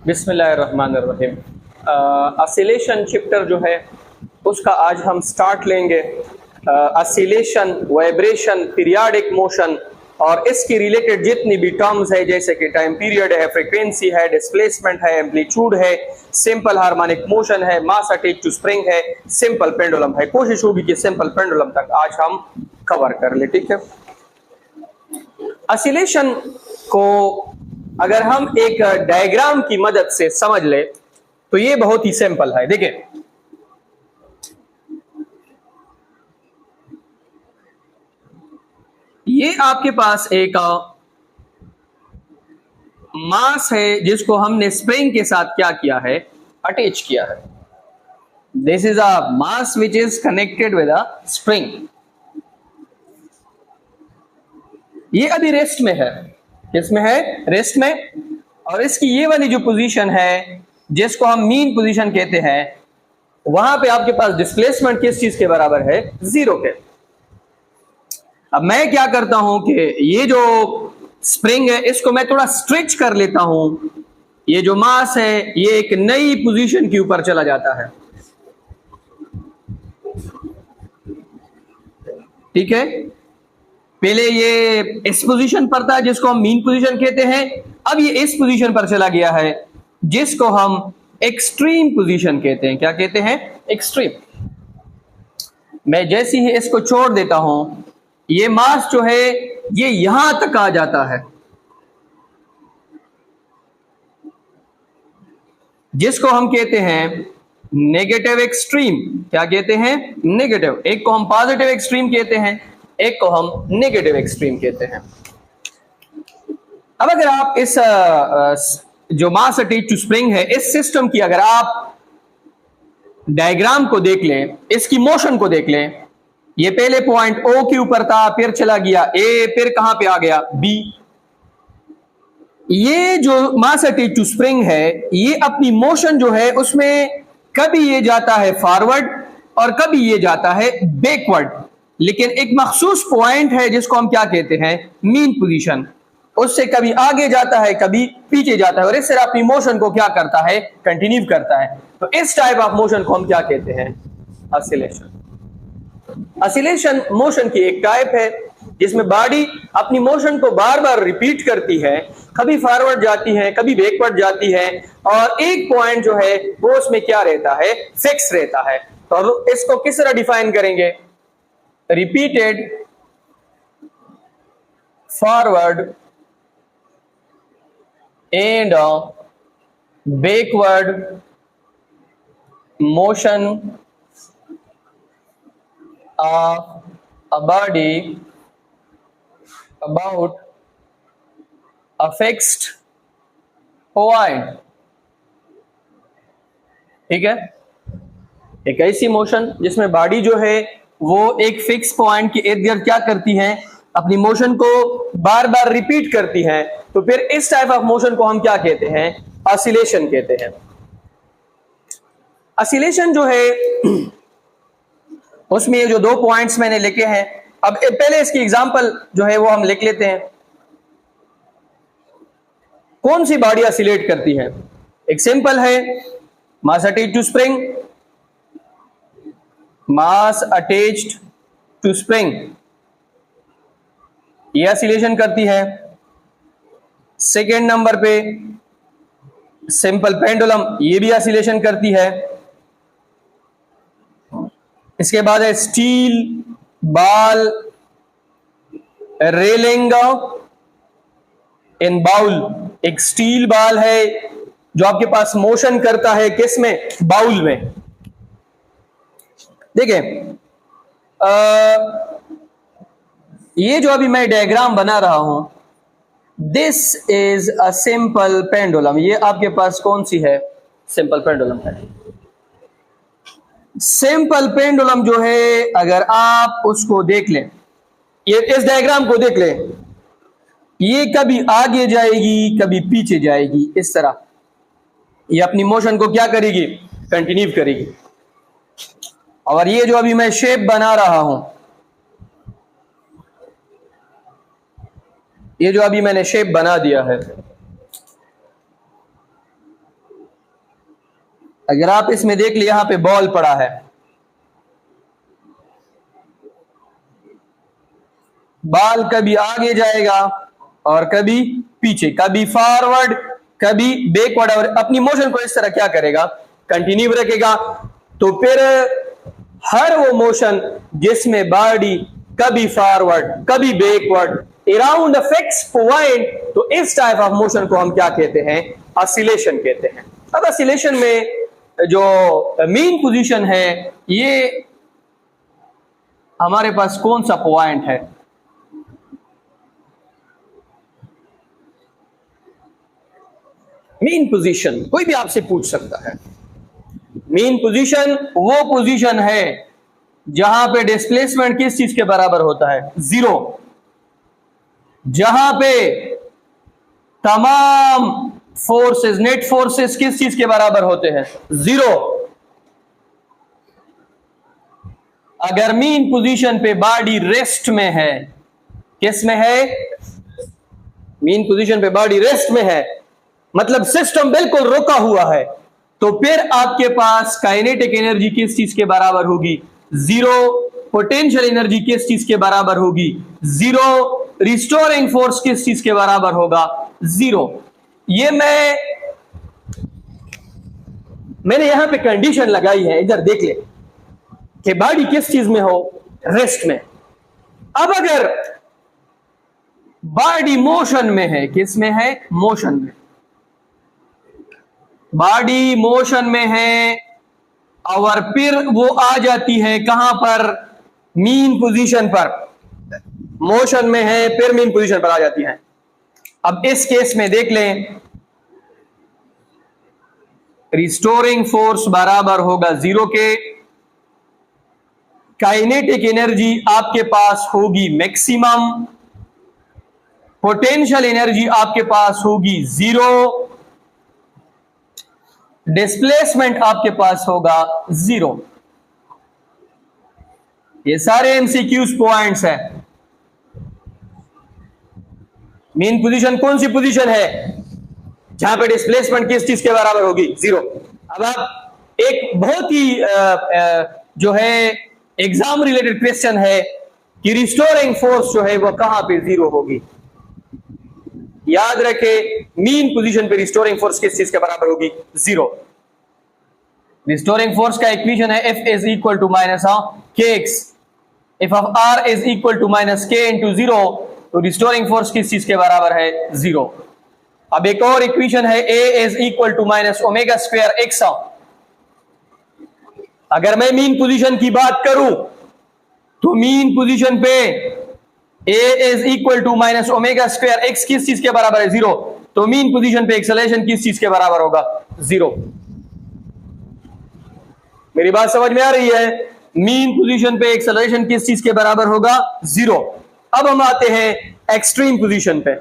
बिस्मिल्लाहिर्रहमानिर्रहीम। Oscillation chapter जो है उसका आज हम स्टार्ट लेंगे। ऑसिलेशन, वाइब्रेशन, पीरियाडिक मोशन और इसकी रिलेटेड जितनी भी टर्म्स है जैसे कि टाइम पीरियड है, फ्रीक्वेंसी है, डिस्प्लेसमेंट है, एम्पलीट्यूड है, सिंपल हार्मोनिक मोशन है, मास अटैच टू स्प्रिंग है, सिंपल पेंडुलम है। कोशिश होगी कि सिंपल पेंडुलम तक आज हम कवर कर ले। ठीक है। ऑसिलेशन को अगर हम एक डायग्राम की मदद से समझ ले तो ये बहुत ही सिंपल है। देखिए, ये आपके पास एक मास है जिसको हमने स्प्रिंग के साथ क्या किया है, अटैच किया है। This is a mass which is connected with a spring. ये अभी रेस्ट में है। किसमें है? रेस्ट में। और इसकी ये वाली जो पोजीशन है जिसको हम मीन पोजीशन कहते हैं, वहां पे आपके पास डिस्प्लेसमेंट किस चीज के बराबर है? जीरो के। अब मैं क्या करता हूं कि ये जो स्प्रिंग है इसको मैं थोड़ा स्ट्रेच कर लेता हूं। ये जो मास है ये एक नई पोजीशन के ऊपर चला जाता है। ठीक है। पहले ये इस पोजीशन पर था जिसको हम मीन पोजीशन कहते हैं। अब ये इस पोजीशन पर चला गया है जिसको हम एक्सट्रीम पोजीशन कहते हैं। क्या कहते हैं? एक्सट्रीम। मैं जैसे ही इसको छोड़ देता हूं, ये मास जो है ये यहां तक आ जाता है, जिसको हम कहते हैं नेगेटिव एक्सट्रीम। क्या कहते हैं? नेगेटिव। एक को हम पॉजिटिव एक्सट्रीम कहते हैं, एक को हम नेगेटिव एक्सट्रीम कहते हैं। अब अगर आप इस जो मास अटैच टू स्प्रिंग है, इस सिस्टम की अगर आप डायग्राम को देख लें, इसकी मोशन को देख लें, ये पहले पॉइंट ओ के ऊपर था, फिर चला गया ए, फिर कहां पे आ गया? बी। ये जो मास अटैच टू स्प्रिंग है, ये अपनी मोशन जो है उसमें कभी ये जाता है फॉरवर्ड और कभी ये जाता है बैकवर्ड, लेकिन एक मखसूस पॉइंट है जिसको हम क्या कहते हैं? Mean position. उससे कभी आगे जाता है, कभी पीछे जाता है, और इस तरह अपनी मोशन को क्या करता है? कंटिन्यू करता है। तो इस टाइप ऑफ मोशन को हम क्या कहते हैं? ऑसिलेशन। ऑसिलेशन मोशन की एक टाइप है जिसमें बॉडी अपनी मोशन को बार बार रिपीट करती है, कभी फॉरवर्ड जाती है, कभी बैकवर्ड जाती है, और एक पॉइंट जो है वो उसमें क्या रहता है? फिक्स रहता है। तो इसको किस तरह डिफाइन करेंगे? Repeated forward and backward motion of a body about a fixed point। ठीक है। एक ऐसी मोशन जिसमें बॉडी जो है वो एक फिक्स पॉइंट के इर्द गिर्द क्या करती है? अपनी मोशन को बार बार रिपीट करती है। तो फिर इस टाइप ऑफ मोशन को हम क्या कहते हैं? ऑसिलेशन कहते हैं। ऑसिलेशन जो है उसमें ये जो दो पॉइंट्स मैंने लिखे हैं, अब पहले इसकी एग्जांपल जो है वो हम लिख लेते हैं। कौन सी बॉडी ऑसिलेट करती है? एक सिंपल है, mass attached to spring. Mass attached to spring ये ऑसिलेशन करती है। सेकेंड नंबर पे सिंपल पेंडुलम, ये भी ऑसिलेशन करती है। इसके बाद है steel ball rolling in bowl. एक स्टील बॉल है जो आपके पास मोशन करता है, किस में? बाउल में। देखिए, ये जो अभी मैं डायग्राम बना रहा हूं, this is a simple pendulum. ये आपके पास कौन सी है? सिंपल पेंडुलम है। सिंपल पेंडुलम जो है अगर आप उसको देख लें, ये इस डायग्राम को देख लें, ये कभी आगे जाएगी कभी पीछे जाएगी, इस तरह ये अपनी मोशन को क्या करेगी? कंटिन्यू करेगी। और ये जो अभी मैं शेप बना रहा हूं, ये जो अभी मैंने शेप बना दिया है, अगर आप इसमें देख लिया, यहां पे बॉल पड़ा है, बॉल कभी आगे जाएगा और कभी पीछे, कभी फॉरवर्ड कभी बैकवर्ड, और अपनी मोशन को इस तरह क्या करेगा, कंटिन्यू रखेगा। तो फिर हर वो मोशन जिसमें बॉडी कभी फॉरवर्ड कभी backward around a fix point, तो इस टाइप ऑफ मोशन को हम क्या कहते हैं, ऑसिलेशन कहते हैं। अब ऑसिलेशन में जो मीन पोजीशन है, ये हमारे पास कौन सा पॉइंट है, मीन पोजीशन कोई भी आपसे पूछ सकता है। मीन पोजीशन वो पोजीशन है जहां पे डिस्प्लेसमेंट किस चीज के बराबर होता है, जीरो, जहां पे तमाम फोर्सेस, नेट फोर्सेस किस चीज के बराबर होते हैं, जीरो। अगर मीन पोजीशन पे बॉडी रेस्ट में है, किस में है, मीन पोजीशन पे बॉडी रेस्ट में है, मतलब सिस्टम बिल्कुल रुका हुआ है, तो फिर आपके पास काइनेटिक एनर्जी किस चीज के बराबर होगी, जीरो। पोटेंशियल एनर्जी किस चीज के बराबर होगी, जीरो। रिस्टोरिंग फोर्स किस चीज के बराबर होगा, जीरो। ये मैंने यहां पे कंडीशन लगाई है, इधर देख ले कि बॉडी किस चीज में हो, रेस्ट में। अब अगर बॉडी मोशन में है, किस में है, मोशन में, बॉडी मोशन में है, और फिर वो आ जाती है कहां पर, मीन पोजीशन पर, मोशन में है फिर मीन पोजीशन पर आ जाती है। अब इस केस में देख लें, रिस्टोरिंग फोर्स बराबर होगा जीरो के, काइनेटिक एनर्जी आपके पास होगी मैक्सिमम, पोटेंशियल एनर्जी आपके पास होगी जीरो, डिस्प्लेसमेंट आपके पास होगा जीरो। ये सारे एमसीक्यूज पॉइंट्स हैं। मीन पोजीशन कौन सी पोजीशन है जहां पे डिस्प्लेसमेंट किस चीज के बराबर होगी, जीरो। अब आप एक बहुत ही जो है एग्जाम रिलेटेड क्वेश्चन है कि रिस्टोरिंग फोर्स जो है वो कहां पे जीरो होगी। याद रखे, मीन पोजीशन पे रिस्टोरिंग फोर्स किस चीज के बराबर होगी, जीरो। रिस्टोरिंग फोर्स का इक्वेशन है F is equal to minus kx, F of R is equal to minus k into zero, तो रिस्टोरिंग फोर्स किस चीज के बराबर है, जीरो। अब एक और इक्वेशन है A is equal to minus omega square x। अगर मैं मीन पोजीशन की बात करूं तो मीन पोजीशन पे A is equal to minus omega square x किस चीज के बराबर है, जीरो। तो मीन पोजीशन पे एक्सेलरेशन किस चीज के बराबर होगा, जीरो। मेरी बात समझ में आ रही है, मीन पोजीशन पे एक्सेलरेशन किस चीज के बराबर होगा, जीरो। अब हम आते हैं एक्सट्रीम पोजीशन पे।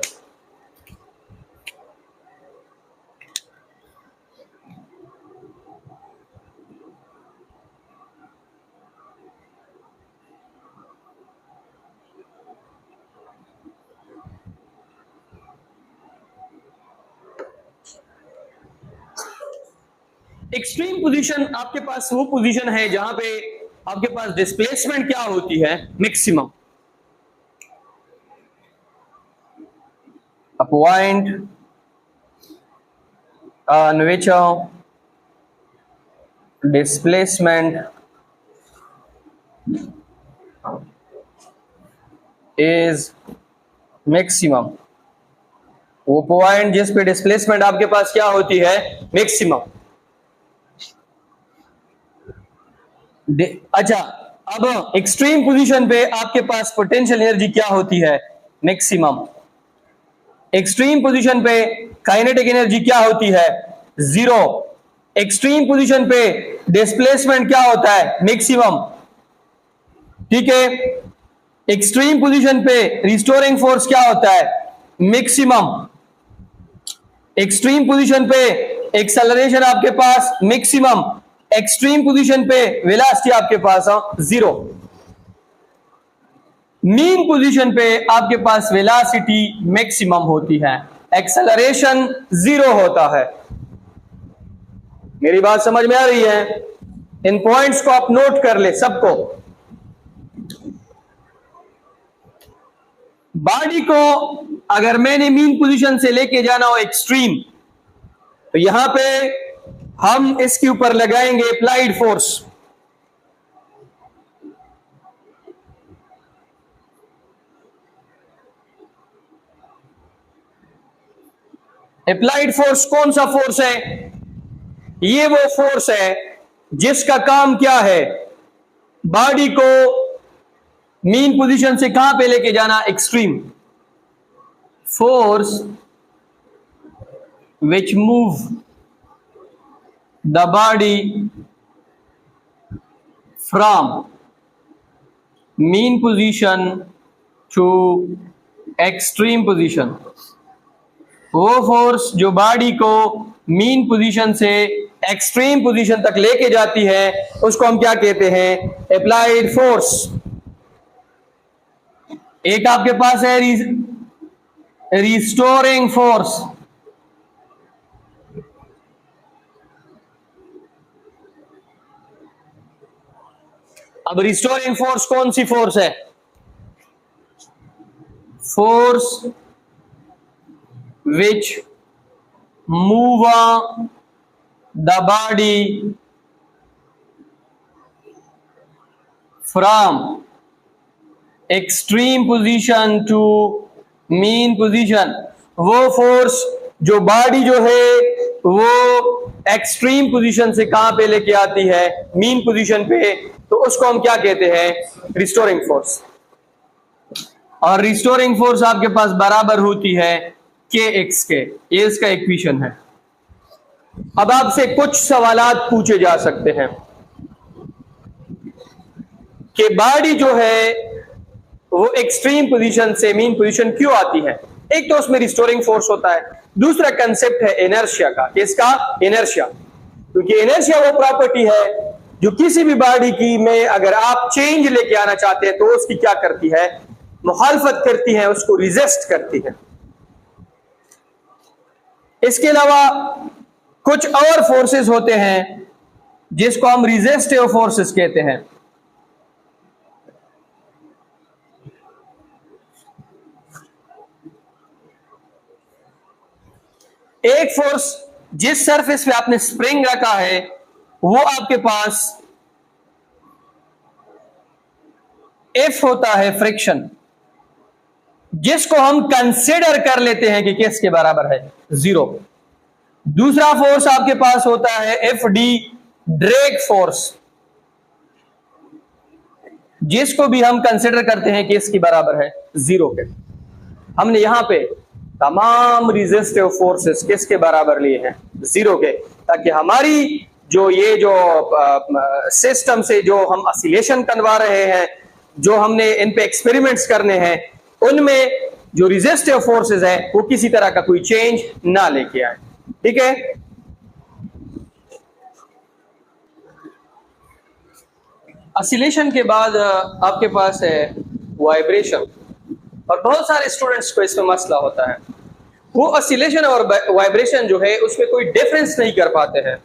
एक्सट्रीम पोजीशन आपके पास वो पोजीशन है जहां पे आपके पास डिस्प्लेसमेंट क्या होती है, maximum. A point on which displacement is maximum, वो पॉइंट जिस पे डिस्प्लेसमेंट आपके पास क्या होती है, मैक्सिमम। अच्छा, अब एक्सट्रीम पोजीशन पे आपके पास पोटेंशियल एनर्जी क्या होती है, मैक्सिमम। एक्सट्रीम पोजीशन पे काइनेटिक एनर्जी क्या होती है, जीरो। एक्सट्रीम पोजीशन पे डिस्प्लेसमेंट क्या होता है, मैक्सिमम, ठीक है। एक्सट्रीम पोजीशन पे रिस्टोरिंग फोर्स क्या होता है, मैक्सिमम। एक्सट्रीम पोजीशन पे एक्सेलरेशन आपके पास मैक्सिमम, एक्सट्रीम पोजीशन पे वेलोसिटी आपके पास जीरो। मीन पोजीशन पे आपके पास वेलोसिटी मैक्सिमम होती है, एक्सेलरेशन जीरो होता है। मेरी बात समझ में आ रही है? इन पॉइंट्स को आप नोट कर ले सबको। बॉडी को अगर मैंने मीन पोजीशन से लेके जाना हो एक्सट्रीम, तो यहां पे हम इसके ऊपर लगाएंगे अप्लाइड फोर्स। अप्लाइड फोर्स कौन सा फोर्स है? ये वो फोर्स है जिसका काम क्या है? बॉडी को मीन पोजीशन से कहां पे लेके जाना? Extreme. Force which move the body from mean position to extreme position. वो फोर्स जो बॉडी को मीन पोजीशन से एक्सट्रीम पोजीशन तक लेके जाती है, उसको हम क्या कहते हैं? Applied force. एक आपके पास है रिस्टोरिंग फोर्स। अब रिस्टोरिंग फोर्स कौन सी फोर्स है? Force which move the body from extreme position to mean position। वो फोर्स जो बॉडी जो है वो एक्सट्रीम पोजीशन से कहां पे लेके आती है? मीन पोजीशन पे। तो उसको हम क्या कहते हैं? Restoring force. और रिस्टोरिंग फोर्स आपके पास बराबर होती है kx के। ये इसका इक्वेशन है। अब आपसे कुछ सवालात पूछे जा सकते हैं कि बॉडी जो है वो एक्सट्रीम पोजीशन से मीन पोजीशन क्यों आती है? एक तो उसमें रिस्टोरिंग फोर्स होता है, दूसरा कंसेप्ट है इनर्शिया का। किसका? इनर्शिया। क्योंकि इनर्शिया वो प्रॉपर्टी है जो किसी भी बॉडी की में अगर आप चेंज लेके आना चाहते हैं तो उसकी क्या करती है? मुखालफत करती है, उसको रिजिस्ट करती है। इसके अलावा कुछ और फोर्सेस होते हैं जिसको हम रेजिस्टिव फोर्सेस कहते हैं। एक फोर्स जिस सरफेस पे आपने स्प्रिंग रखा है वो आपके पास एफ होता है फ्रिक्शन, जिसको हम कंसिडर कर लेते हैं कि किसके बराबर है? 0। दूसरा फोर्स आपके पास होता है एफ डी ड्रैग फोर्स, जिसको भी हम कंसिडर करते हैं कि इसकी बराबर है 0 के। हमने यहां पे तमाम रेजिस्टिव फोर्सेस किसके बराबर लिए हैं? 0 के, ताकि हमारी जो ये जो सिस्टम से जो हम ऑसिलेशन करवा रहे हैं, जो हमने इन पे एक्सपेरिमेंट्स करने हैं, उनमें जो रेजिस्टिव फोर्सेस है वो किसी तरह का कोई चेंज ना लेके आए। ठीक है? ऑसिलेशन के बाद आपके पास है वाइब्रेशन, और बहुत सारे स्टूडेंट्स को इसमें मसला होता है। वो ऑसिलेशन और वाइब्रेशन जो है उसमें कोई डिफरेंस नहीं कर पाते हैं।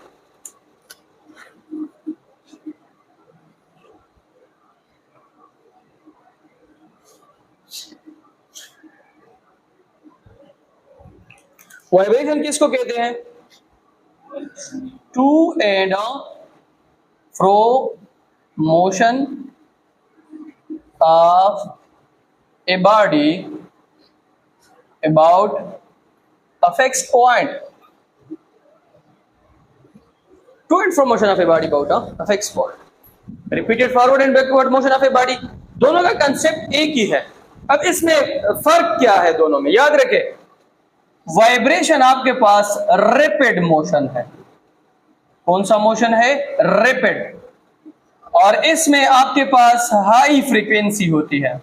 वाइब्रेशन किसको कहते हैं? To and fro motion of a body about a fixed point. To and fro motion of a body about a fixed point. Repeated forward and backward motion of a body. दोनों का concept एक ही है। अब इसमें फर्क क्या है दोनों में? याद रखें, वाइब्रेशन आपके पास रैपिड मोशन है। कौन सा मोशन है? रैपिड। और इसमें आपके पास हाई फ्रीक्वेंसी होती है।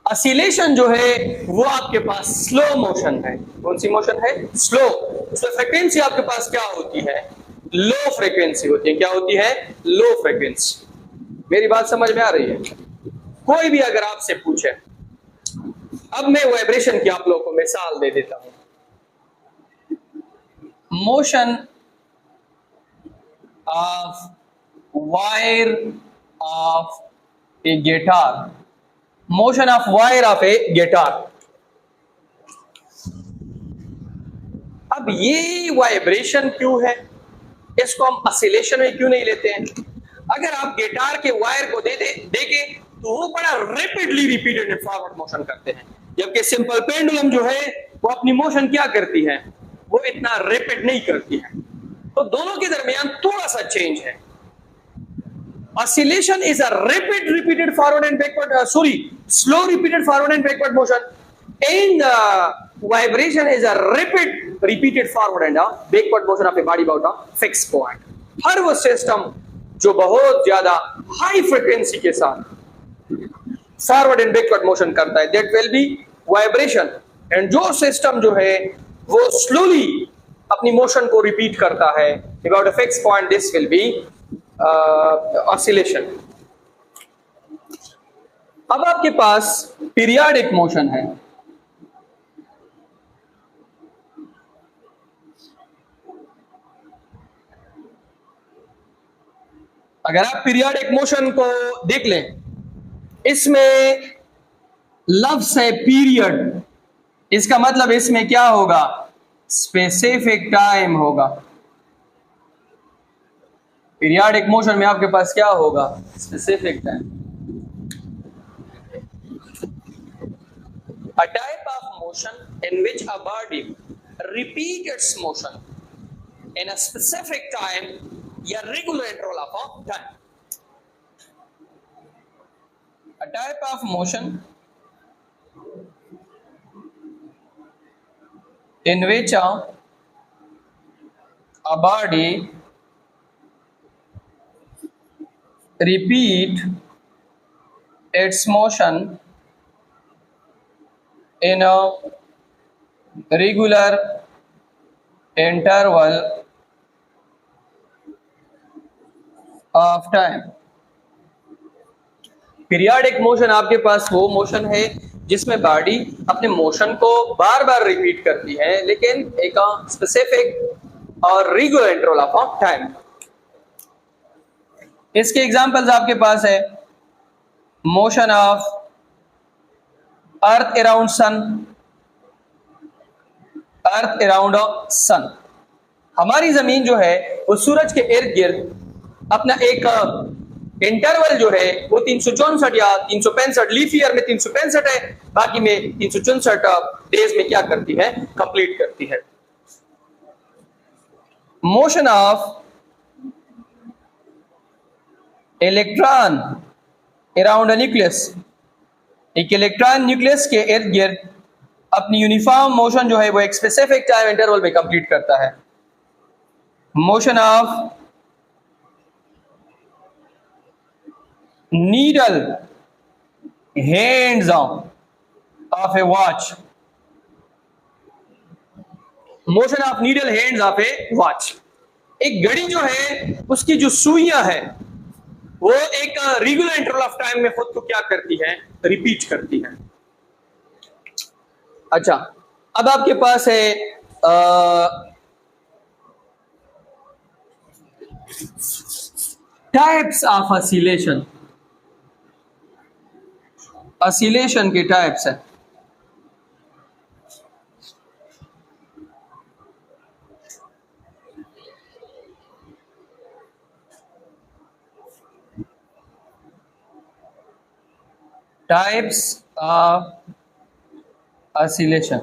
ऑसिलेशन जो है वो आपके पास स्लो मोशन है। कौन सी मोशन है? स्लो। उसमें फ्रीक्वेंसी आपके पास क्या होती है? लो फ्रीक्वेंसी होती है। क्या होती है? Low frequency. मेरी बात समझ में आ रही है? कोई भी अगर आपसे पूछे, अब मैं वाइब्रेशन की आप लोगों को मिसाल दे देता हूं। Motion of wire of a guitar, motion of wire of a guitar. अब ये वाइब्रेशन क्यों है, इसको हम ऑसिलेशन में क्यों नहीं लेते हैं? अगर आप गिटार के वायर को देके तो वो बड़ा rapidly repeated and forward motion करते हैं, जबकि सिंपल पेंडुलम जो है वो अपनी मोशन क्या करती है, वो इतना रैपिड नहीं करती है। तो दोनों के दरमियान थोड़ा सा चेंज है। Oscillation is a rapid repeated forward and backward, slow repeated forward and backward motion, and vibration is a rapid repeated forward and backward motion of a body about a fixed point. हर वो system जो बहुत ज्यादा high frequency के साथ forward and backward motion करता है, that will be vibration, and जो system जो है वो स्लोली अपनी मोशन को रिपीट करता है about a fix point, this will be oscillation. अब आपके पास पीरियाडिक मोशन है। अगर आप पीरियाडिक मोशन को देख लें, इसमें लफ्ज है पीरियड, इसका मतलब इसमें क्या होगा, स्पेसिफिक टाइम होगा। पीरियाडिक मोशन में आपके पास क्या होगा, specific time. A type of motion in which a body repeats its motion in a specific time या regular interval of time. A type of motion in which a body repeat its motion in a regular interval of time. Periodic motion आपके पास वो motion है जिसमें body अपने motion को बार बार repeat करती है, लेकिन एक स्पेसिफिक और रेगुलर इंटरवल ऑफ टाइम। इसके एग्जांपल्स आपके पास है motion of earth around sun, earth around sun. हमारी जमीन जो है वो सूरज के इर्द गिर्द अपना एक इंटरवल जो है वो 364 या 365, लीफ ईयर में 365 है, बाकी में 364 डेज में क्या करती है, कंप्लीट करती है। Motion of electron around a nucleus, एक इलेक्ट्रॉन न्यूक्लियस के इर्द गिर्द अपनी यूनिफॉर्म मोशन जो है वो एक स्पेसिफिक टाइम इंटरवल में कंप्लीट करता है। Motion of needle hands of A watch, motion of needle hands of A watch. एक घड़ी जो है उसकी जो सुइयां है वो एक रेगुलर इंटरवल ऑफ टाइम में खुद को क्या करती है, रिपीट करती है। अच्छा, अब आपके पास है टाइप्स ऑफ ऑसिलेशन। ऑसिलेशन के टाइप्स है। Types of oscillation.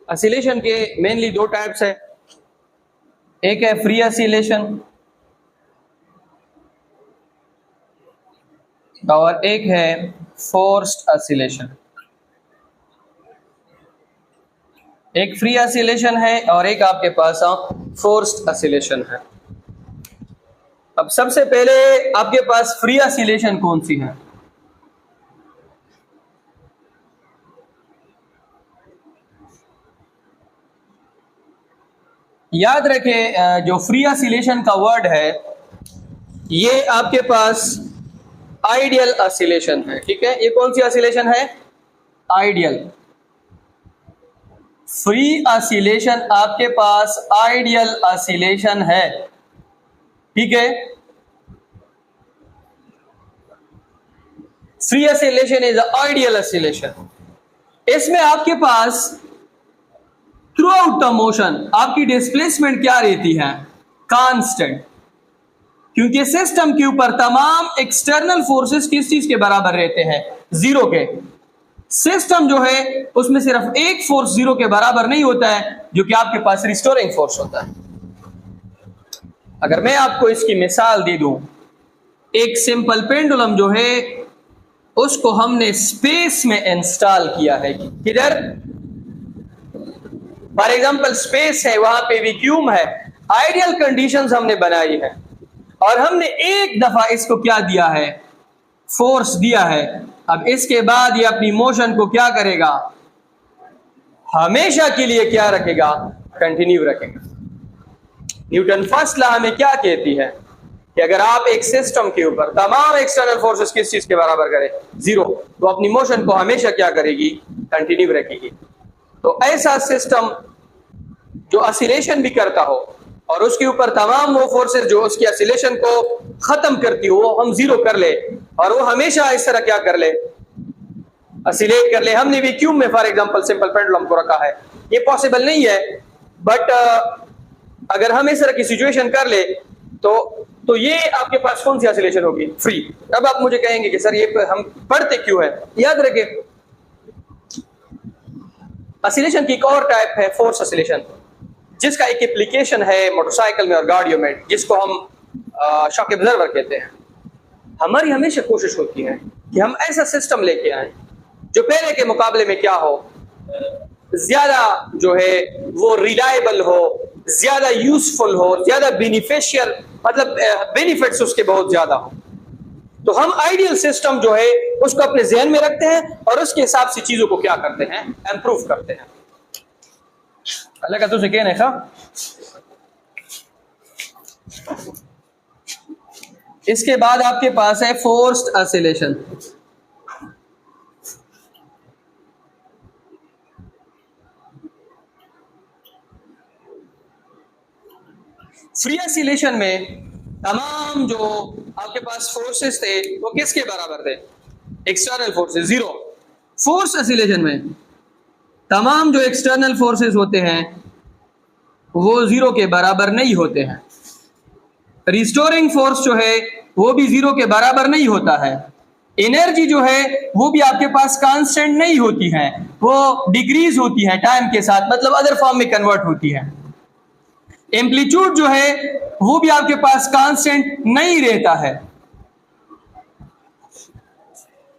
ऑसिलेशन के मेनली दो टाइप्स है, एक है फ्री ऑसिलेशन और एक है फोर्स्ड ऑसिलेशन। एक फ्री ऑसिलेशन है और एक आपके पास फोर्स्ड ऑसिलेशन है। अब सबसे पहले आपके पास फ्री ऑसिलेशन कौन सी है? याद रखें, जो फ्री ऑसिलेशन का वर्ड है ये आपके पास आइडियल ऑसिलेशन है। ठीक है, ये कौन सी ऑसिलेशन है? आइडियल। फ्री ऑसिलेशन आपके पास आइडियल ऑसिलेशन है, ठीक है। Free oscillation is ideal oscillation. इसमें आपके pass through out the motion आपकी डिस्प्लेसमेंट क्या रहती है? कांस्टेंट, क्योंकि सिस्टम के ऊपर तमाम एक्सटर्नल फोर्सेस किस चीज के बराबर रहते हैं? जीरो के। सिस्टम जो है उसमें सिर्फ एक फोर्स जीरो के बराबर नहीं होता है, जो कि आपके पास रिस्टोरिंग फोर्स होता है। अगर मैं आपको इसकी मिसाल दे दूं, एक सिंपल पेंडुलम जो है उसको हमने स्पेस में इंस्टॉल किया है। किधर? फॉर एग्जांपल स्पेस है, वहां पे वैक्यूम है, आइडियल कंडीशंस हमने बनाई है, और हमने एक दफा इसको क्या दिया है? फोर्स दिया है। अब इसके बाद ये अपनी मोशन को क्या करेगा? हमेशा के लिए क्या रखेगा? कंटिन्यू रखेगा। न्यूटन फर्स्ट लॉ हमें क्या कहती है कि अगर आप एक सिस्टम के ऊपर तमाम एक्सटर्नल फोर्सेस किस चीज के बराबर करें? जीरो, तो अपनी मोशन को हमेशा क्या करेगी? कंटिन्यू रखेगी। तो ऐसा सिस्टम जो ऑसिलेशन भी करता हो और उसके ऊपर तमाम वो फोर्सेस जो उसकी ऑसिलेशन को खत्म करती हो, वो हम जीरो कर ले, और वो हमेशा इस तरह क्या कर ले? ऑसिलेट कर ले। हमने वैक्यूम में फॉर एग्जांपल सिंपल पेंडुलम को रखा है। ये पॉसिबल नहीं है, बट अगर हम इस तरह की सिचुएशन कर ले तो ये आपके पास कौन सी ऑसिलेशन होगी? फ्री। अब आप मुझे कहेंगे कि सर ये हम पढ़ते क्यों है? याद रखें, ऑसिलेशन की एक और टाइप है फोर्स ऑसिलेशन, जिसका एक एप्लीकेशन है मोटरसाइकिल में और गाड़ियों में, जिसको हम शॉक एब्जर्वर कहते हैं। हमारी हमेशा कोशिश होती है कि हम ऐसा सिस्टम लेके आए जो पहले के मुकाबले में क्या हो, ज्यादा जो है वो रिलायबल हो, ज्यादा यूजफुल हो, ज्यादा बेनिफिशियल, मतलब बेनिफिट्स उसके बहुत ज्यादा हो। तो हम आइडियल सिस्टम जो है उसको अपने जहन में रखते हैं और उसके हिसाब से चीजों को क्या करते हैं? इंप्रूव करते हैं। अल्लाह का तुझे कहने का। इसके बाद आपके पास है फोर्स्ड ऑसिलेशन। फ्री ऑसिलेशन में तमाम जो आपके पास फोर्सेस थे वो किसके बराबर थे? External forces, zero. Force oscillation में तमाम जो एक्सटर्नल फोर्सेस होते हैं वो जीरो के बराबर नहीं होते हैं। रिस्टोरिंग फोर्स जो है वो भी जीरो के बराबर नहीं होता है। एनर्जी जो है वो भी आपके पास कांस्टेंट नहीं होती है, वो डिक्रीज होती है टाइम के साथ, मतलब अदर फॉर्म में कन्वर्ट होती है। एम्पलीट्यूड जो है वो भी आपके पास कांस्टेंट नहीं रहता है।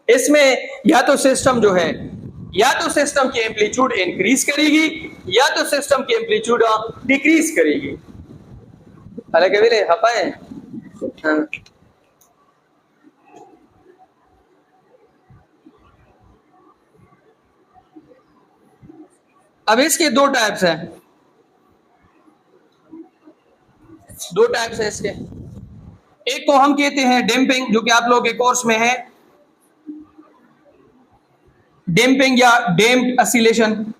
इसमें या तो सिस्टम जो है या तो सिस्टम की एम्पलीट्यूड इंक्रीज करेगी या तो सिस्टम की एम्पलीट्यूड डिक्रीज करेगी। हालांकि मेरे हपाए अब इसके दो टाइप्स हैं, दो टाइप्स है इसके। एक को हम कहते हैं डैम्पिंग, जो कि आप लोगों के कोर्स में है, डैम्पिंग या डैम्प्ड ऑसिलेशन।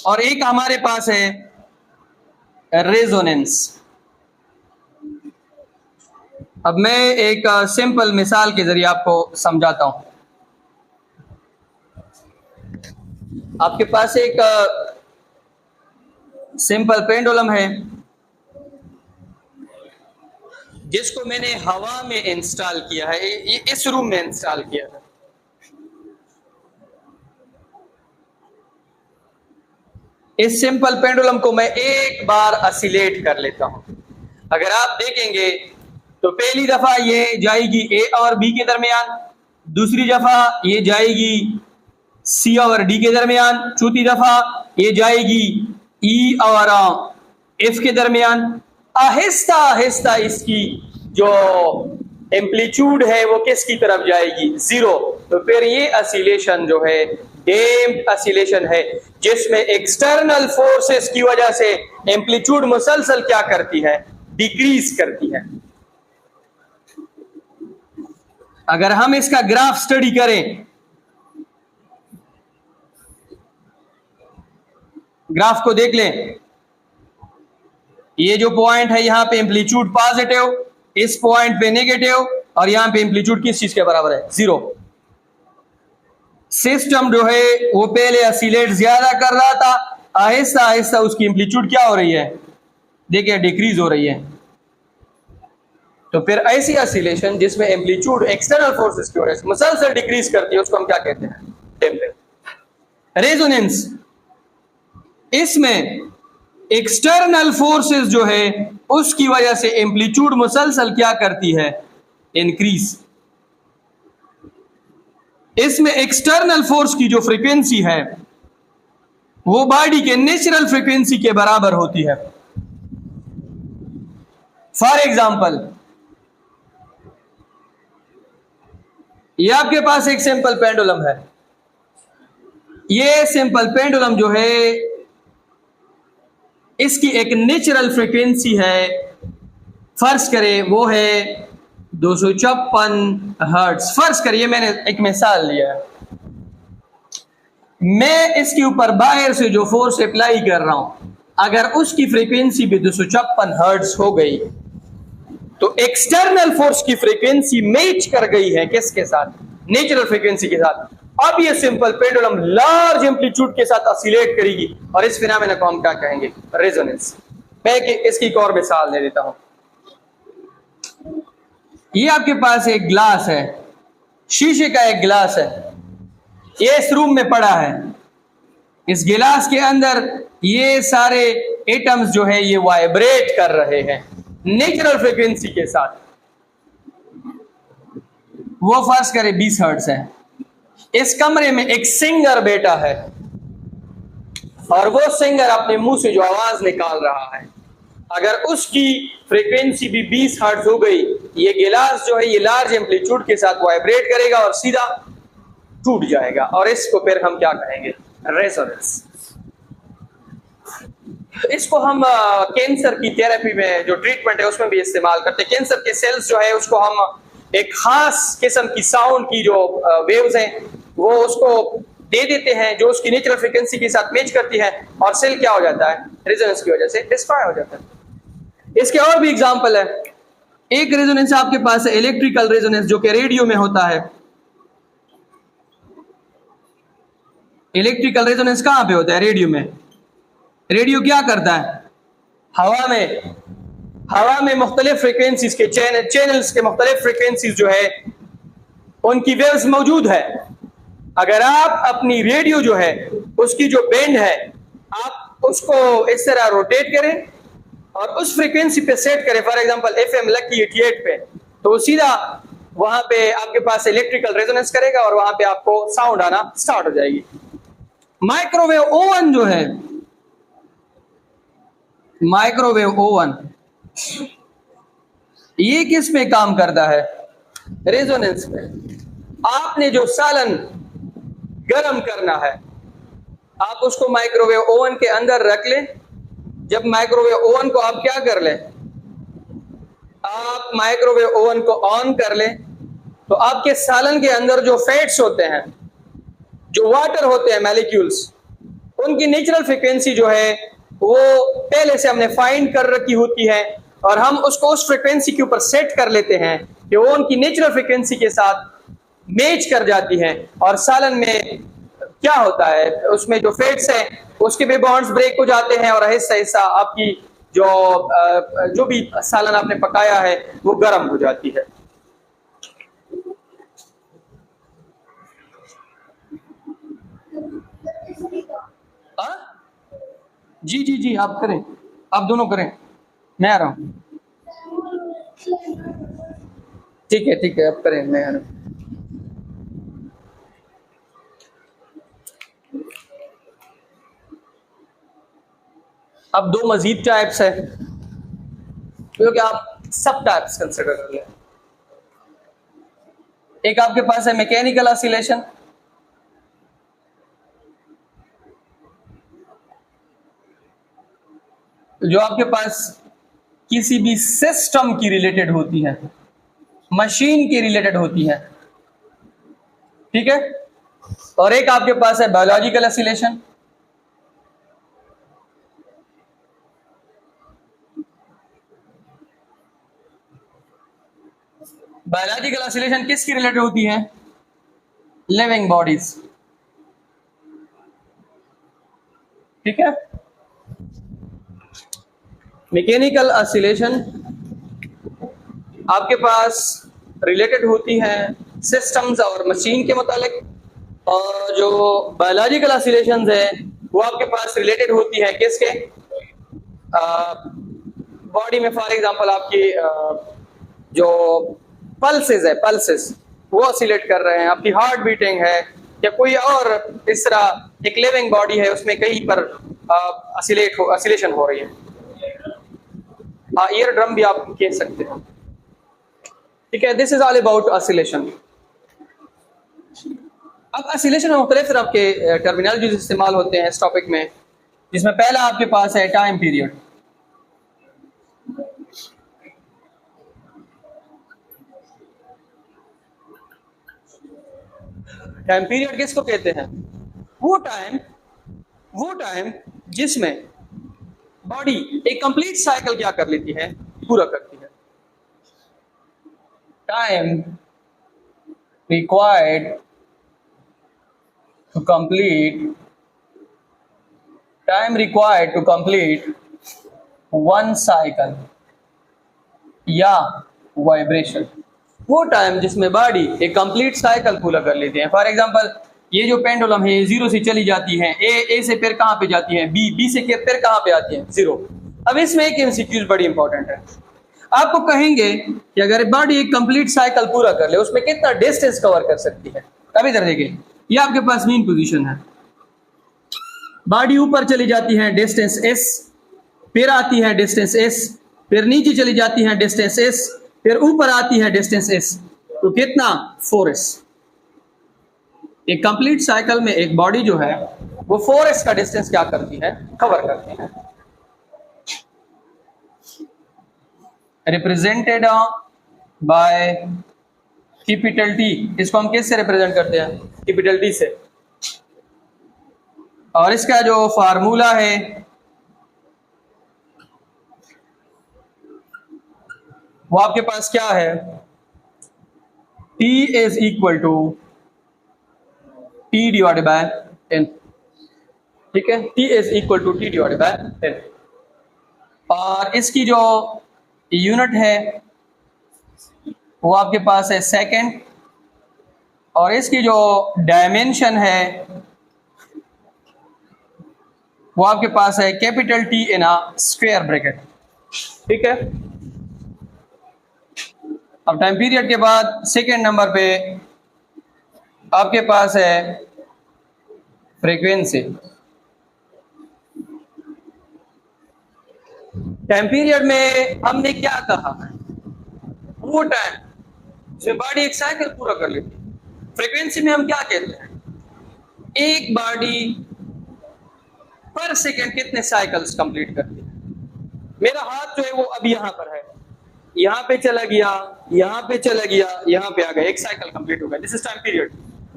और एक हमारे पास है रेजोनेंस। अब मैं एक सिंपल मिसाल के जरिए आपको समझाता हूं। आपके पास एक सिंपल पेंडुलम है जिसको मैंने हवा में इंस्टॉल किया है, ये इस रूम में इंस्टॉल किया है। इस सिंपल पेंडुलम को मैं एक बार ऑसिलेट कर लेता हूं। अगर आप देखेंगे तो पहली दफा ये जाएगी ए और बी के दरमियान, दूसरी दफा ये जाएगी सी और डी के दरमियान, चौथी दफा ये जाएगी ई और एफ के दरमियान। आहिस्ता आहिस्ता इसकी जो एम्पलीट्यूड है वो किसकी तरफ जाएगी? जीरो। तो फिर ये ऑसिलेशन जो है डैम्प्ड ऑसिलेशन है, जिसमें एक्सटर्नल फोर्सेस की वजह से एम्पलीट्यूड मुसलसल क्या करती है? डिक्रीज करती है। अगर हम इसका ग्राफ स्टडी करें, ग्राफ को देख लें, ये जो पॉइंट है यहां पे एम्पलीट्यूड पॉजिटिव, इस पॉइंट पे नेगेटिव, और यहां पे एम्पलीट्यूड किस चीज के बराबर है? 0। सिस्टम जो है वो पहले ऑसिलेट ज्यादा कर रहा था, आहिस्ता आहिस्ता उसकी एम्पलीट्यूड क्या हो रही है? देखिए डिक्रीज हो रही है। तो फिर ऐसी ऑसिलेशन जिसमें एम्पलीट्यूड एक्सटर्नल फोर्सेस की वजह से मुसलसल डिक्रीज करती है, उसको हम क्या कहते हैं? डैम्पिंग। रेजोनेंस, इसमें एक्सटर्नल फोर्सेस जो है उसकी वजह से एम्पलीट्यूड मुसलसल क्या करती है? इंक्रीज। इसमें एक्सटर्नल फोर्स की जो फ्रीक्वेंसी है वो बॉडी के नेचुरल फ्रीक्वेंसी के बराबर होती है। फॉर एग्जाम्पल, ये आपके पास एक सिंपल पेंडुलम है। ये सिंपल पेंडुलम जो है इसकी एक नेचुरल फ्रीक्वेंसी है, फर्ज करें वो है 256 हर्ट्ज। फर्ज करिए मैंने एक मिसाल लिया है, मैं इसके ऊपर बाहर से जो फोर्स अप्लाई कर रहा हूं, अगर उसकी फ्रीक्वेंसी भी 256 हर्ट्ज हो गई तो एक्सटर्नल फोर्स की फ्रीक्वेंसी मैच कर गई है किसके साथ? नेचुरल फ्रीक्वेंसी के साथ। अब ये सिंपल पेंडुलम लार्ज एम्पलीट्यूड के साथ ऑसिलेट करेगी, और इस फिनोमेना को हम क्या कहेंगे? रेजोनेंस। मैं इसकी एक और मिसाल दे देता हूं। ये आपके पास एक ग्लास है, शीशे का एक ग्लास है, ये इस रूम में पड़ा है। इस गिलास के अंदर ये सारे एटम्स जो है ये वाइब्रेट कर रहे हैं नेचुरल फ्रीक्वेंसी के साथ। वो फर्ज करें 20 हर्ट्ज है। इस कमरे में एक सिंगर बैठा है और वो सिंगर अपने मुंह से जो आवाज निकाल रहा है, अगर उसकी फ्रीक्वेंसी भी 20 हर्ट्ज हो गई, ये गिलास जो है ये लार्ज एम्पलीट्यूड के साथ वाइब्रेट करेगा और सीधा टूट जाएगा, और इसको फिर हम क्या कहेंगे? रेजोनेंस। इसको हम कैंसर की थेरेपी में जो ट्रीटमेंट है उसमें भी इस्तेमाल करते हैं। कैंसर के सेल्स जो है उसको हम एक खास किस्म की साउंड की जो वेव्स हैं वो उसको दे देते हैं जो उसकी नेचुरल फ्रीक्वेंसी के साथ मैच करती है, और सेल क्या हो जाता है? रेजोनेंस की वजह से डिस्ट्रॉय हो जाता है। इसके और भी एग्जांपल है। एक रेजोनेंस आपके पास है इलेक्ट्रिकल रेजोनेंस, जो कि रेडियो में होता है। इलेक्ट्रिकल रेजोनेंस कहां पे होता है? रेडियो में। रेडियो क्या करता है? हवा में मुख्तलिफ फ्रीक्वेंसीज के चैनल्स के मुख्तलिफ फ्रीक्वेंसीज जो है उनकी वेव्स मौजूद है। अगर आप अपनी रेडियो जो है उसकी जो बैंड है आप उसको इस तरह रोटेट करें और उस फ्रीक्वेंसी पे सेट करें, फॉर एग्जांपल FM लकी 88 पे, तो सीधा वहां पे आपके पास इलेक्ट्रिकल रेजोनेंस करेगा और वहां पे आपको साउंड आना स्टार्ट हो जाएगी। माइक्रोवेव ओवन जो है, माइक्रोवेव ओवन, ये किस पे काम करता है? रेजोनेंस पे। आपने जो सालन गर्म करना है आप उसको माइक्रोवेव ओवन के अंदर रख लें। जब माइक्रोवेव ओवन को आप क्या कर लें, आप माइक्रोवेव ओवन को ऑन कर लें, तो आपके सालन के अंदर जो फैट्स होते हैं, जो वाटर होते हैं मॉलिक्यूल्स, उनकी नेचुरल फ्रीक्वेंसी जो है वो पहले से हमने फाइंड कर रखी होती है, और हम उसको उस फ्रीक्वेंसी के ऊपर सेट कर लेते हैं कि वो उनकी नेचुरल फ्रीक्वेंसी के साथ मैच कर जाती है। और सालन में क्या होता है, उसमें जो फैट्स हैं उसके भी बॉन्ड्स ब्रेक हो जाते हैं, और आहिस्ता आहिस्ता आपकी जो भी सालन आपने पकाया है वो गर्म हो जाती है। जी जी जी, आप करें, आप दोनों करें, मैं आ रहा हूं। ठीक है, आप करें, मैं आ रहा हूं। अब 2 मजीद टाइप्स है, क्योंकि आप सब टाइप्स कंसिडर कर लें। एक आपके पास है मैकेनिकल ऑसिलेशन, जो आपके पास किसी भी सिस्टम की रिलेटेड होती है, मशीन की रिलेटेड होती है। ठीक है। और एक आपके पास है बायोलॉजिकल ऑसिलेशन। बायोलॉजिकल ऑसिलेशन किसकी रिलेटेड होती है? Living bodies. ठीक है। मैकेनिकल ऑसिलेशन आपके पास रिलेटेड होती है सिस्टम्स और मशीन के मुतालिक, और जो बायोलॉजिकल ऑसिलेशंस है वो आपके पास रिलेटेड होती है किसके? बॉडी में। फॉर एग्जांपल आपकी जो पल्सेस है, पल्सेस वो ऑसिलेट कर रहे हैं, आपकी हार्ट बीटिंग है, या कोई और इस तरह एक लिविंग बॉडी है उसमें कहीं पर ऑसिलेशन हो रही है। ईयर ड्रम भी आप कह सकते हैं। ठीक है, this is all about oscillation. अब ऑसिलेशन में मुख्तलिफ तरह के टर्मिनोलॉजीज इस्तेमाल होते हैं इस टॉपिक में, जिसमें पहला आपके पास है टाइम पीरियड। टाइम पीरियड किसको कहते हैं? वो टाइम जिसमें बॉडी एक कंप्लीट साइकिल क्या कर लेती है? पूरा करती है। Time required to complete one cycle या वाइब्रेशन। वो टाइम जिसमें बॉडी एक कंप्लीट साइकिल पूरा कर लेते हैं। फॉर एग्जांपल ये जो पेंडुलम है जीरो से चली जाती है, ए से फिर कहां पे जाती है? बी से फिर कहां पे आती है? जीरो। अब इसमें एक एमसीक्यूज बड़ी इंपॉर्टेंट है। आपको कहेंगे कि अगर बॉडी एक कंप्लीट साइकिल पूरा कर ले उसमें कितना डिस्टेंस कवर कर सकती है? अब इधर देखिए, ये आपके पास मीन पोजीशन है, बॉडी ऊपर चली जाती है डिस्टेंस एस, फिर आती है डिस्टेंस एस, फिर नीचे चली जाती है डिस्टेंस एस, फिर ऊपर आती है डिस्टेंस एस। तो कितना? 4s। एक कंप्लीट साइकिल में एक बॉडी जो है वो 4s का डिस्टेंस क्या करती है? कवर करती है। Represented by capital T. इसको हम किससे रिप्रेजेंट करते हैं? कैपिटल टी से। और इसका जो फार्मूला है वो आपके पास क्या है? T is equal to T divided by n। ठीक है, T is equal to T divided by n। और इसकी जो यूनिट है वो आपके पास है सेकंड, और इसकी जो डायमेंशन है वो आपके पास है capital T in a square bracket. ठीक है। अब टाइम पीरियड के बाद सेकेंड नंबर पे आपके पास है फ्रीक्वेंसी। टाइम पीरियड में हमने क्या कहा? वो टाइम जब बॉडी एक साइकिल पूरा कर लेती है। फ्रीक्वेंसी में हम क्या कहते हैं? एक बॉडी पर सेकेंड कितने साइकिल्स कंप्लीट करती है? मेरा हाथ जो है वो अब यहां पर है, यहां पे चला गया, यहां पे चला गया, यहां पे आ गया, एक साइकिल कंप्लीट हो गया। This is time period.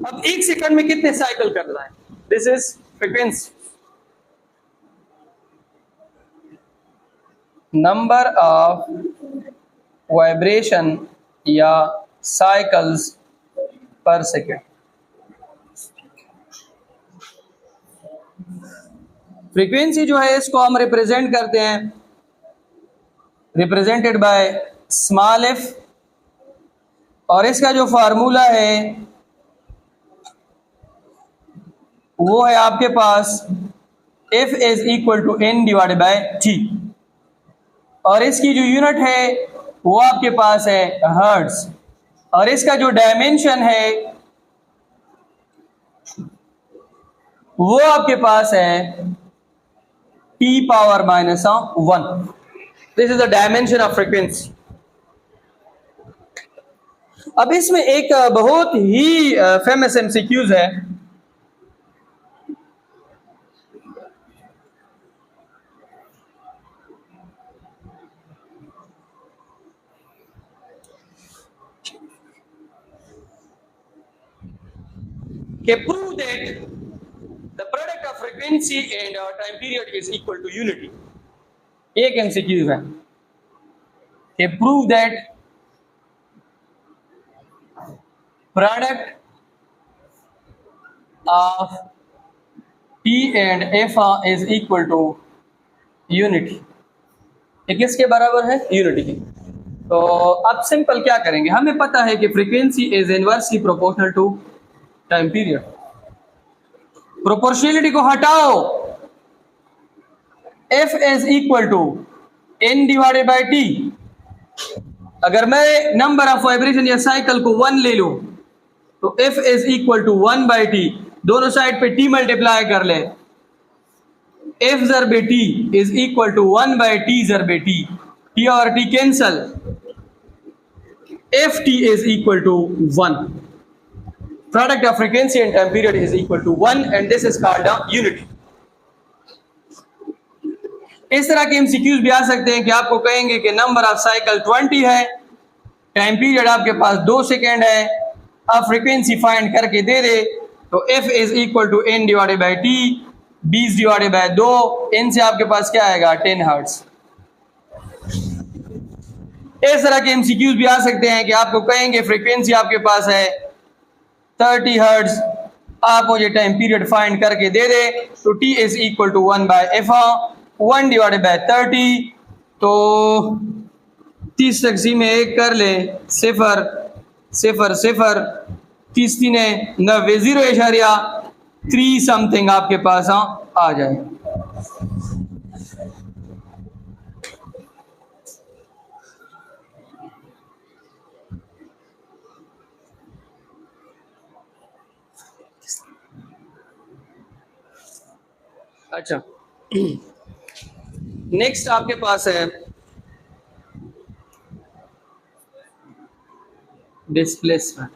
अब एक सेकंड में कितने साइकिल कर रहा है? This is frequency. Number of vibration या साइकिल्स पर सेकेंड। फ्रीक्वेंसी जो है इसको हम रिप्रेजेंट करते हैं, रिप्रेजेंटेड बाय स्मॉल एफ, और इसका जो फार्मूला है वो है आपके पास F is equal to N divided by T, और इसकी जो यूनिट है वो आपके पास है हर्ट्ज, और इसका जो डायमेंशन है वो आपके पास है T power minus 1। This is the dimension of frequency. अब इसमें एक बहुत ही फेमस एमसीक्यूज है। कि prove that the product of frequency and time period is equal to unity. एक एमसीक्यू है कि prove that product of T and F is equal to unity. ये किसके बराबर है? यूनिटी की। तो अब सिंपल क्या करेंगे, हमें पता है कि frequency is inversely proportional to time period. Proportionality को हटाओ, F is equal to N divided by T. अगर मैं नंबर ऑफ वाइब्रेशन या साइकिल को 1 ले लूं तो F is equal to 1 by T, दोनों साइड पे टी मल्टीप्लाई कर ले, एफ ज़रबे T is equal to 1 by T ज़रबे टी, टी और T cancel, F T is equal to 1। Product of frequency and time period is equal to 1 and this is called a unity. इस तरह के MCQs भी आ सकते हैं कि आपको कहेंगे कि नंबर ऑफ साइकिल 20 है, टाइम पीरियड आपके पास 2 सेकेंड है, आप फ्रीक्वेंसी फाइंड करके दे दे तो F is equal to N divided by T, 20 divided by 2, N से आपके पास क्या आएगा? 10 हर्ट्ज। इस तरह के एमसीक्यूज भी आ सकते हैं कि आपको कहेंगे फ्रीक्वेंसी आपके पास है 30 हर्ट्ज, आप मुझे टाइम पीरियड फाइंड करके दे दे तो T is equal to 1 by F, 1 divided by 30, तो 30 तकसीम में 1 कर ले, 0 0 0, 30 3 90, 0.3 समथिंग आपके पास आ जाए। अच्छा, नेक्स्ट आपके पास है डिस्प्लेसमेंट।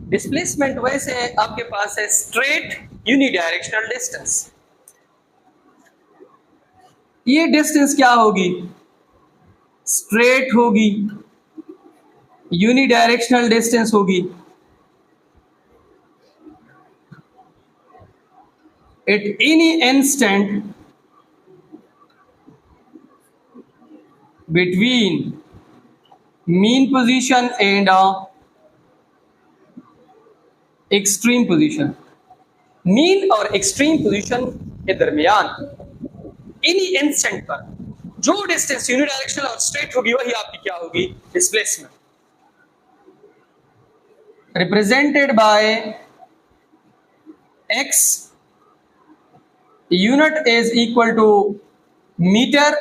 डिस्प्लेसमेंट वैसे आपके पास है स्ट्रेट यूनिडायरेक्शनल डिस्टेंस। ये डिस्टेंस क्या होगी? स्ट्रेट होगी, यूनिडायरेक्शनल डिस्टेंस होगी। At any instant between mean position and extreme position. Mean और एक्सट्रीम पोजीशन के दरमियान एनी इंस्टेंट पर जो डिस्टेंस यूनिडायरेक्शनल और स्ट्रेट होगी वही आपकी क्या होगी? Displacement. Represented by x, unit is equal to metre,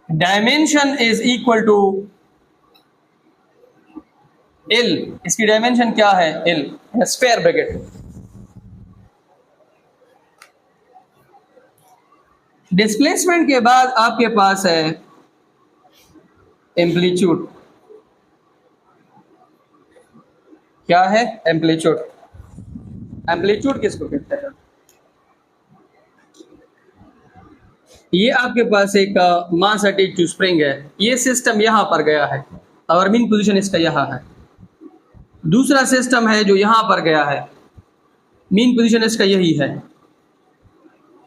dimension is equal to L। इसकी डायमेंशन क्या है? L, square bracket. डिस्प्लेसमेंट के बाद आपके पास है एम्पलीट्यूड। क्या है? एम्पलीट्यूड। एम्पलीट्यूड किसको कहते हैं? ये आपके पास एक मास अटैच्ड टू स्प्रिंग है, ये सिस्टम यहां पर गया है और मीन पोजीशन इसका यहां है। दूसरा सिस्टम है जो यहां पर गया है, मीन पोजीशन इसका यही है।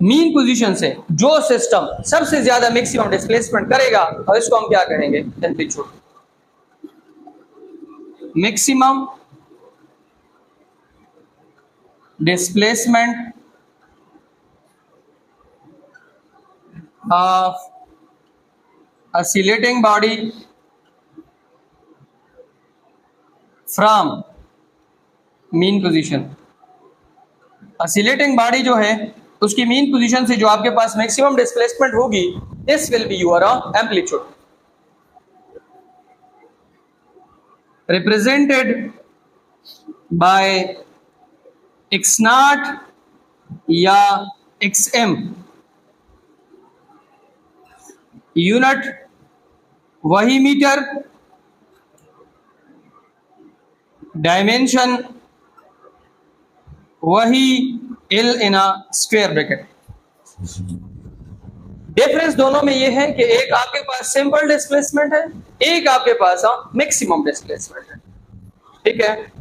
मीन पोजीशन से जो सिस्टम सबसे ज्यादा मैक्सिमम डिस्प्लेसमेंट करेगा और इसको हम क्या कहेंगे? Amplitude. Maximum displacement of oscillating body from mean position। oscillating body जो है उसकी मीन पोजीशन से जो आपके पास मैक्सिमम डिस्प्लेसमेंट होगी, this will be your amplitude, represented by x0 या xm। यूनिट वही मीटर, डायमेंशन वही L in a square bracket. Difference दोनों में ये है कि एक आपके पास सिंपल डिस्प्लेसमेंट है, एक आपके पास मैक्सिमम डिस्प्लेसमेंट है। ठीक है,